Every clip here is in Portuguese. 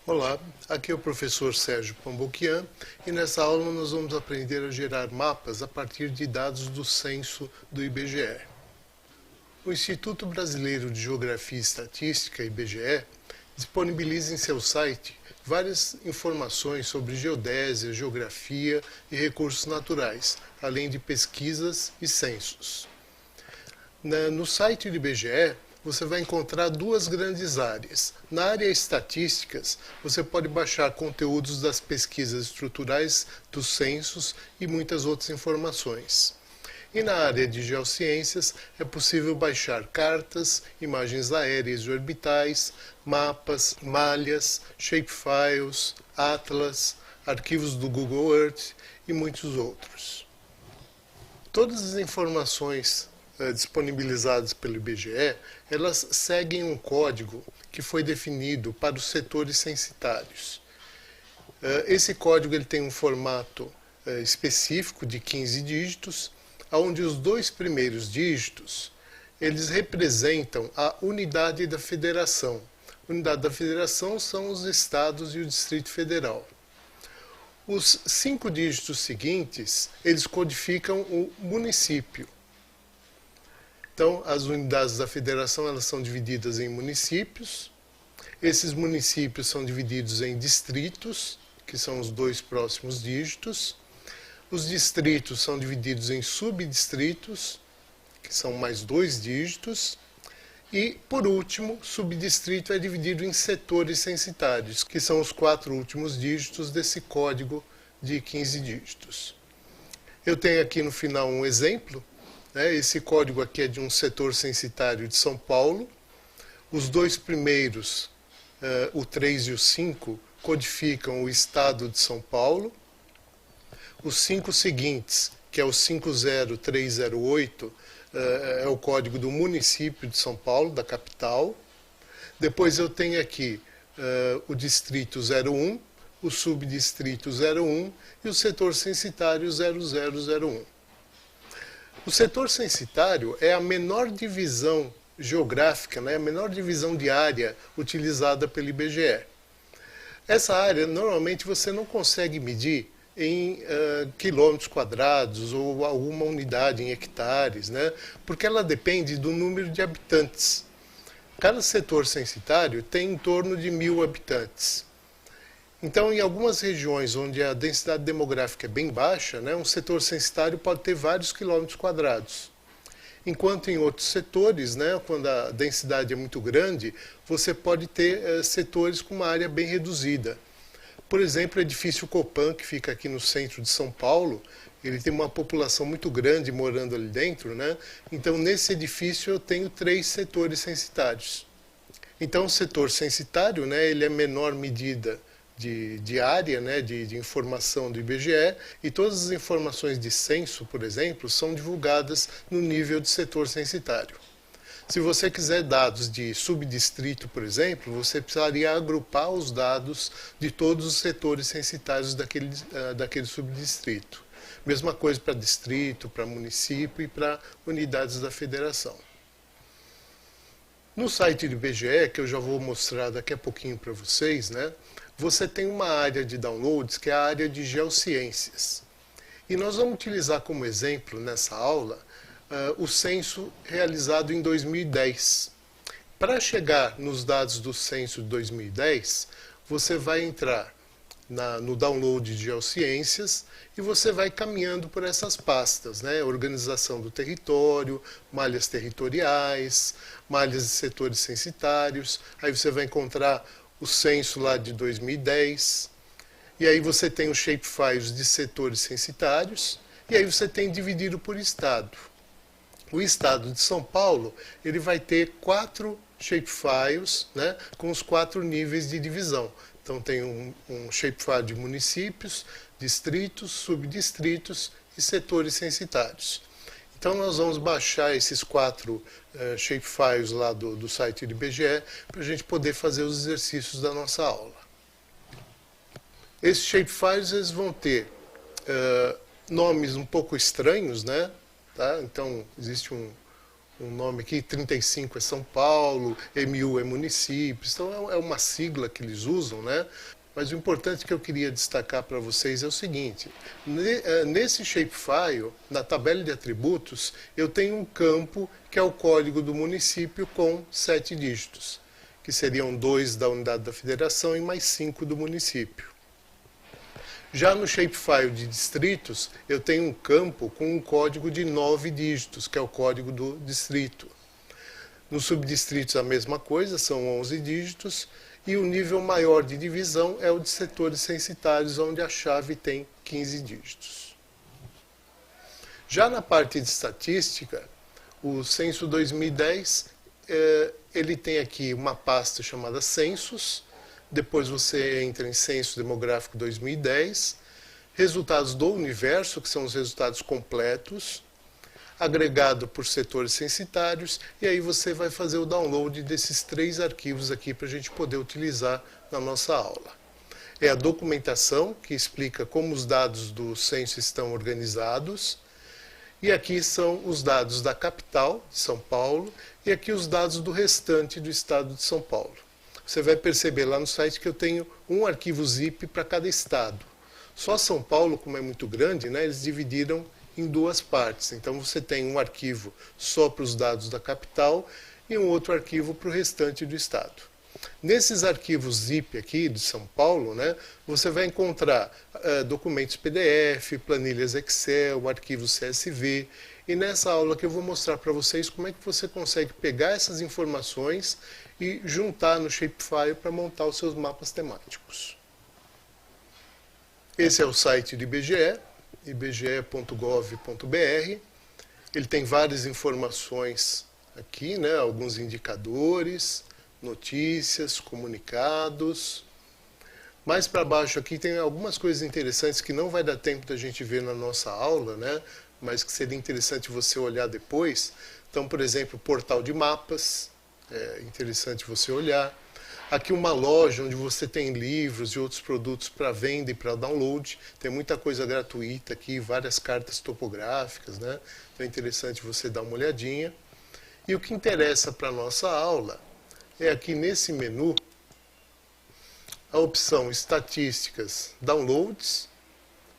Olá, aqui é o professor Sérgio Pamboquian e nessa aula nós vamos aprender a gerar mapas a partir de dados do censo do IBGE. O Instituto Brasileiro de Geografia e Estatística, IBGE, disponibiliza em seu site várias informações sobre geodésia, geografia e recursos naturais, além de pesquisas e censos. No site do IBGE, você vai encontrar duas grandes áreas. Na área estatísticas, você pode baixar conteúdos das pesquisas estruturais, dos censos e muitas outras informações. E na área de geociências, é possível baixar cartas, imagens aéreas e orbitais, mapas, malhas, shapefiles, atlas, arquivos do Google Earth e muitos outros. Todas as informações disponibilizadas pelo IBGE, elas seguem um código que foi definido para os setores censitários. Esse código ele tem um formato específico de 15 dígitos, onde os dois primeiros dígitos eles representam a unidade da federação. A unidade da federação são os estados e o Distrito Federal. Os 5 dígitos seguintes, eles codificam o município. Então, as unidades da federação elas são divididas em municípios. Esses municípios são divididos em distritos, que são os dois próximos dígitos. Os distritos são divididos em subdistritos, que são mais 2 dígitos. E, por último, subdistrito é dividido em setores censitários, que são os 4 últimos dígitos desse código de 15 dígitos. Eu tenho aqui no final um exemplo. Esse código aqui é de um setor censitário de São Paulo. Os dois primeiros, o 3 e o 5, codificam o estado de São Paulo. Os 5 seguintes, que é o 50308, é o código do município de São Paulo, da capital. Depois eu tenho aqui o distrito 01, o subdistrito 01 e o setor censitário 0001. O setor censitário é a menor divisão geográfica, a menor divisão de área utilizada pelo IBGE. Essa área, normalmente, você não consegue medir em quilômetros quadrados ou alguma unidade em hectares, porque ela depende do número de habitantes. Cada setor censitário tem em torno de 1.000 habitantes. Então, em algumas regiões onde a densidade demográfica é bem baixa, um setor censitário pode ter vários quilômetros quadrados. Enquanto em outros setores, quando a densidade é muito grande, você pode ter setores com uma área bem reduzida. Por exemplo, o edifício Copan, que fica aqui no centro de São Paulo, ele tem uma população muito grande morando ali dentro, Então, nesse edifício eu tenho 3 setores censitários. Então, o setor censitário, ele é menor medida de área, de informação do IBGE, e todas as informações de censo, por exemplo, são divulgadas no nível de setor censitário. Se você quiser dados de subdistrito, por exemplo, você precisaria agrupar os dados de todos os setores censitários daquele subdistrito. Mesma coisa para distrito, para município e para unidades da federação. No site do IBGE, que eu já vou mostrar daqui a pouquinho para vocês, você tem uma área de downloads que é a área de geociências. E nós vamos utilizar como exemplo nessa aula o censo realizado em 2010. Para chegar nos dados do censo de 2010, você vai entrar no download de geociências e você vai caminhando por essas pastas, organização do território, malhas territoriais, malhas de setores censitários. Aí você vai encontrar o censo lá de 2010, e aí você tem os shapefiles de setores censitários, e aí você tem dividido por estado. O estado de São Paulo, ele vai ter 4 shapefiles, com os 4 níveis de divisão. Então tem um shapefile de municípios, distritos, subdistritos e setores censitários. Então nós vamos baixar esses 4 shapefiles lá do site do IBGE para a gente poder fazer os exercícios da nossa aula. Esses shapefiles eles vão ter nomes um pouco estranhos, Então existe um nome aqui, 35 é São Paulo, MU é municípios, então é uma sigla que eles usam, né? Mas o importante que eu queria destacar para vocês é o seguinte, nesse shapefile, na tabela de atributos, eu tenho um campo que é o código do município com 7 dígitos, que seriam 2 da unidade da federação e mais 5 do município. Já no shapefile de distritos, eu tenho um campo com um código de 9 dígitos, que é o código do distrito. Nos subdistritos a mesma coisa, são 11 dígitos, e o nível maior de divisão é o de setores censitários, onde a chave tem 15 dígitos. Já na parte de estatística, o censo 2010, ele tem aqui uma pasta chamada censos, depois você entra em censo demográfico 2010, resultados do universo, que são os resultados completos, agregado por setores censitários, e aí você vai fazer o download desses 3 arquivos aqui para a gente poder utilizar na nossa aula. É a documentação, que explica como os dados do censo estão organizados, e aqui são os dados da capital, de São Paulo, e aqui os dados do restante do estado de São Paulo. Você vai perceber lá no site que eu tenho um arquivo zip para cada estado. Só São Paulo, como é muito grande, né, eles dividiram em 2 partes. Então você tem um arquivo só para os dados da capital e um outro arquivo para o restante do estado. Nesses arquivos zip aqui de São Paulo, né, você vai encontrar documentos PDF, planilhas Excel, arquivos CSV. E nessa aula que eu vou mostrar para vocês como é que você consegue pegar essas informações e juntar no shapefile para montar os seus mapas temáticos. Esse é o site do IBGE, ibge.gov.br. Ele tem várias informações aqui, né, alguns indicadores, notícias, comunicados. Mais para baixo aqui tem algumas coisas interessantes que não vai dar tempo da gente ver na nossa aula, né, mas que seria interessante você olhar depois. Então, por exemplo, portal de mapas, é interessante você olhar. Aqui uma loja onde você tem livros e outros produtos para venda e para download. Tem muita coisa gratuita aqui, várias cartas topográficas, né? Então é interessante você dar uma olhadinha. E o que interessa para a nossa aula é aqui nesse menu a opção Estatísticas, Downloads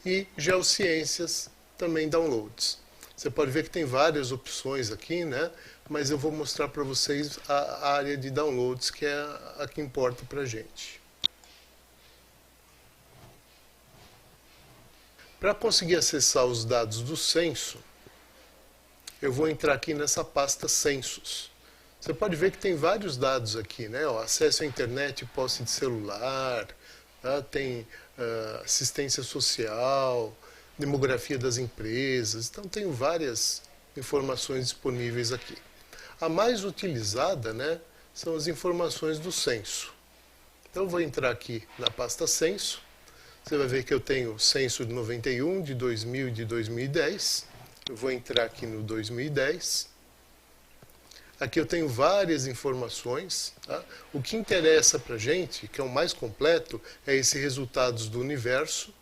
e Geociências, também Downloads. Você pode ver que tem várias opções aqui, né? Mas eu vou mostrar para vocês a área de downloads, que é a que importa para a gente. Para conseguir acessar os dados do censo, eu vou entrar aqui nessa pasta Censos. Você pode ver que tem vários dados aqui, né? Ó, acesso à internet e posse de celular, tá? Tem assistência social, demografia das empresas, então tem várias informações disponíveis aqui. A mais utilizada, né, são as informações do censo. Então eu vou entrar aqui na pasta Censo. Você vai ver que eu tenho censo de 91, de 2000 e de 2010. Eu vou entrar aqui no 2010. Aqui eu tenho várias informações. Tá? O que interessa para a gente, que é o mais completo, é esse resultados do universo.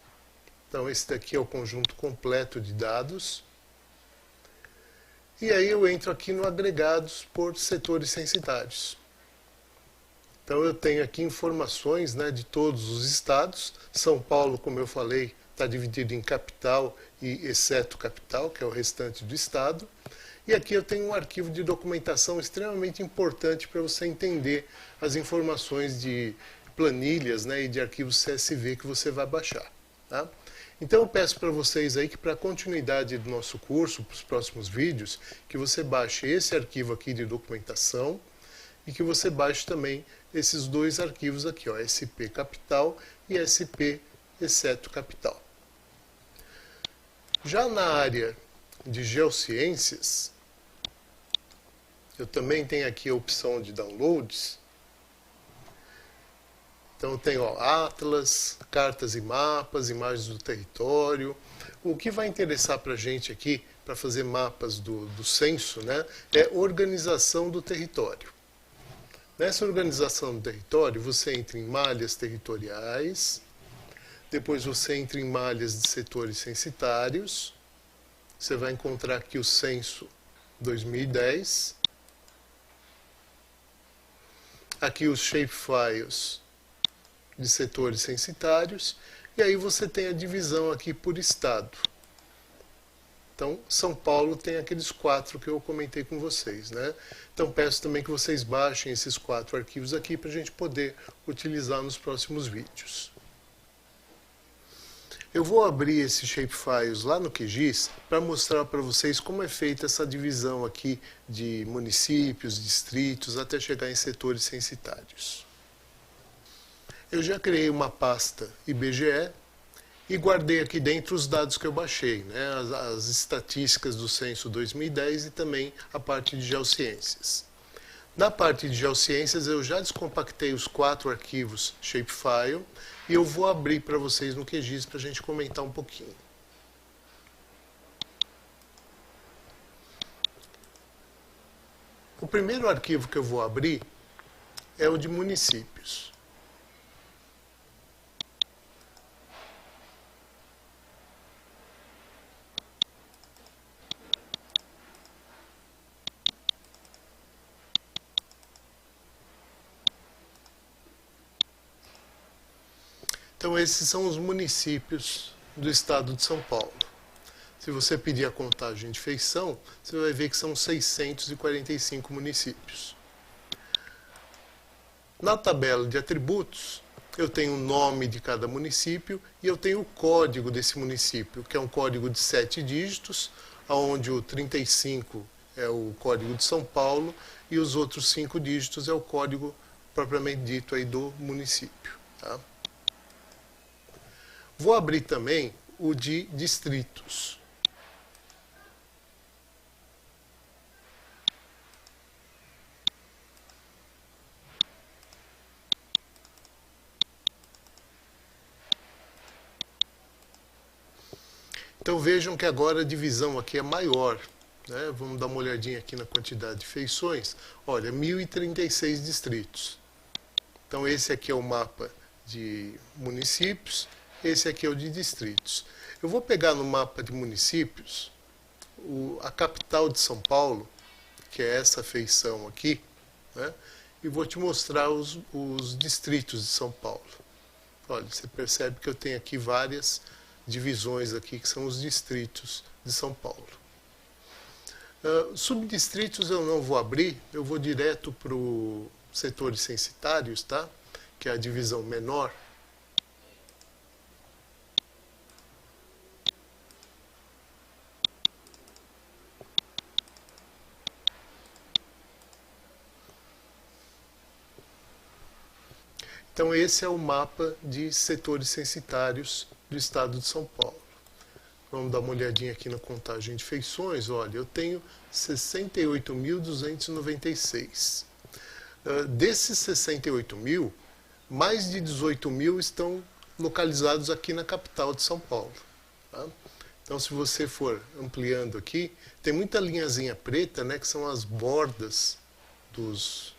Então esse daqui é o conjunto completo de dados. E aí eu entro aqui no agregados por setores censitários. Então eu tenho aqui informações, né, de todos os estados. São Paulo, como eu falei, está dividido em capital e exceto capital, que é o restante do estado. E aqui eu tenho um arquivo de documentação extremamente importante para você entender as informações de planilhas, né, e de arquivos CSV que você vai baixar. Tá? Então eu peço para vocês aí que para a continuidade do nosso curso, para os próximos vídeos, que você baixe esse arquivo aqui de documentação e que você baixe também esses 2 arquivos aqui, ó, SP Capital e SP Exceto Capital. Já na área de Geociências, eu também tenho aqui a opção de downloads. Então eu tenho atlas, cartas e mapas, imagens do território. O que vai interessar para a gente aqui, para fazer mapas do censo, né, é organização do território. Nessa organização do território, você entra em malhas territoriais, depois você entra em malhas de setores censitários, você vai encontrar aqui o censo 2010. Aqui os shapefiles de setores censitários. E aí você tem a divisão aqui por estado. Então, São Paulo tem aqueles 4 que eu comentei com vocês, né? Então, peço também que vocês baixem esses 4 arquivos aqui para a gente poder utilizar nos próximos vídeos. Eu vou abrir esses shapefiles lá no QGIS para mostrar para vocês como é feita essa divisão aqui de municípios, distritos, até chegar em setores censitários. Eu já criei uma pasta IBGE e guardei aqui dentro os dados que eu baixei, né? As estatísticas do censo 2010 e também a parte de geociências. Na parte de geociências eu já descompactei os 4 arquivos shapefile e eu vou abrir para vocês no QGIS para a gente comentar um pouquinho. O primeiro arquivo que eu vou abrir é o de municípios. Então, esses são os municípios do estado de São Paulo. Se você pedir a contagem de feição, você vai ver que são 645 municípios. Na tabela de atributos, eu tenho o nome de cada município e eu tenho o código desse município, que é um código de 7 dígitos, onde o 35 é o código de São Paulo e os outros 5 dígitos é o código propriamente dito aí do município. Tá? Vou abrir também o de distritos. Então vejam que agora a divisão aqui é maior, né? Vamos dar uma olhadinha aqui na quantidade de feições. Olha, 1036 distritos. Então esse aqui é o mapa de municípios, esse aqui é o de distritos. Eu vou pegar no mapa de municípios a capital de São Paulo, que é essa feição aqui, né? E vou te mostrar os distritos de São Paulo. Olha, você percebe que eu tenho aqui várias divisões aqui, que são os distritos de São Paulo. Subdistritos eu não vou abrir, eu vou direto para os setores censitários, tá? Que é a divisão menor. Então esse é o mapa de setores censitários do estado de São Paulo. Vamos dar uma olhadinha aqui na contagem de feições. Olha, eu tenho 68.296. Desses 68.000, mais de 18.000 estão localizados aqui na capital de São Paulo. Tá? Então, se você for ampliando aqui, tem muita linhazinha preta, né, que são as bordas dos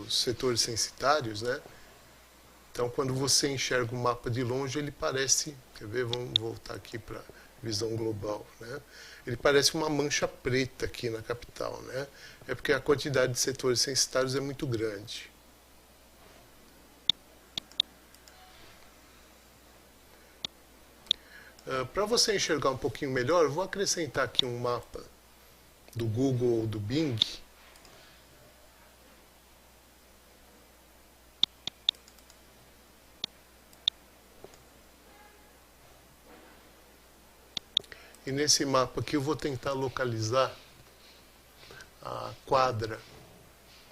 setores censitários, né? Então, quando você enxerga o mapa de longe, ele parece, quer ver? Vamos voltar aqui para a visão global, né? Ele parece uma mancha preta aqui na capital, né? É porque a quantidade de setores censitários é muito grande. Para você enxergar um pouquinho melhor, eu vou acrescentar aqui um mapa do Google ou do Bing. E nesse mapa aqui eu vou tentar localizar a quadra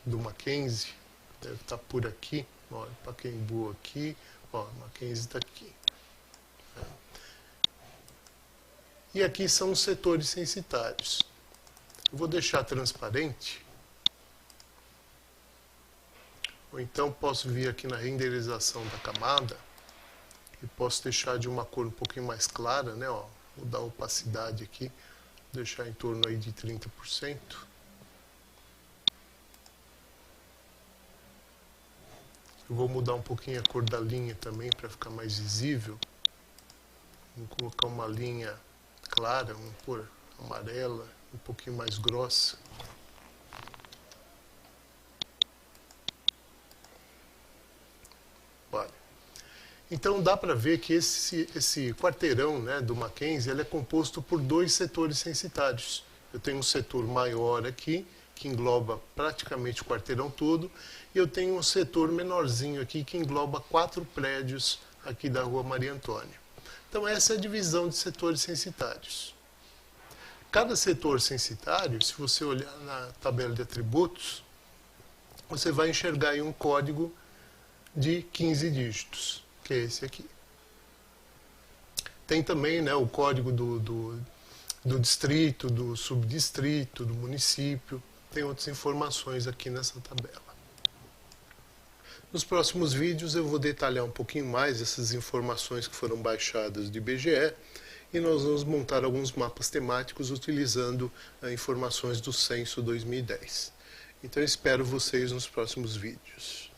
do Mackenzie. Deve estar por aqui. Olha, Pacaembu aqui. Ó, Mackenzie está aqui. E aqui são os setores censitários. Eu vou deixar transparente. Ou então posso vir aqui na renderização da camada e posso deixar de uma cor um pouquinho mais clara, né? Ó, vou dar opacidade aqui, deixar em torno aí de 30%. Eu vou mudar um pouquinho a cor da linha também para ficar mais visível. Vou colocar uma linha clara, vamos pôr amarela, um pouquinho mais grossa. Olha. Então dá para ver que esse quarteirão, né, do Mackenzie, ele é composto por dois setores censitários. Eu tenho um setor maior aqui, que engloba praticamente o quarteirão todo, e eu tenho um setor menorzinho aqui, que engloba 4 prédios aqui da Rua Maria Antônia. Então essa é a divisão de setores censitários. Cada setor censitário, se você olhar na tabela de atributos, você vai enxergar aí um código de 15 dígitos, que é esse aqui. Tem também, né, o código do distrito, do subdistrito, do município. Tem outras informações aqui nessa tabela. Nos próximos vídeos eu vou detalhar um pouquinho mais essas informações que foram baixadas do IBGE e nós vamos montar alguns mapas temáticos utilizando informações do Censo 2010. Então eu espero vocês nos próximos vídeos.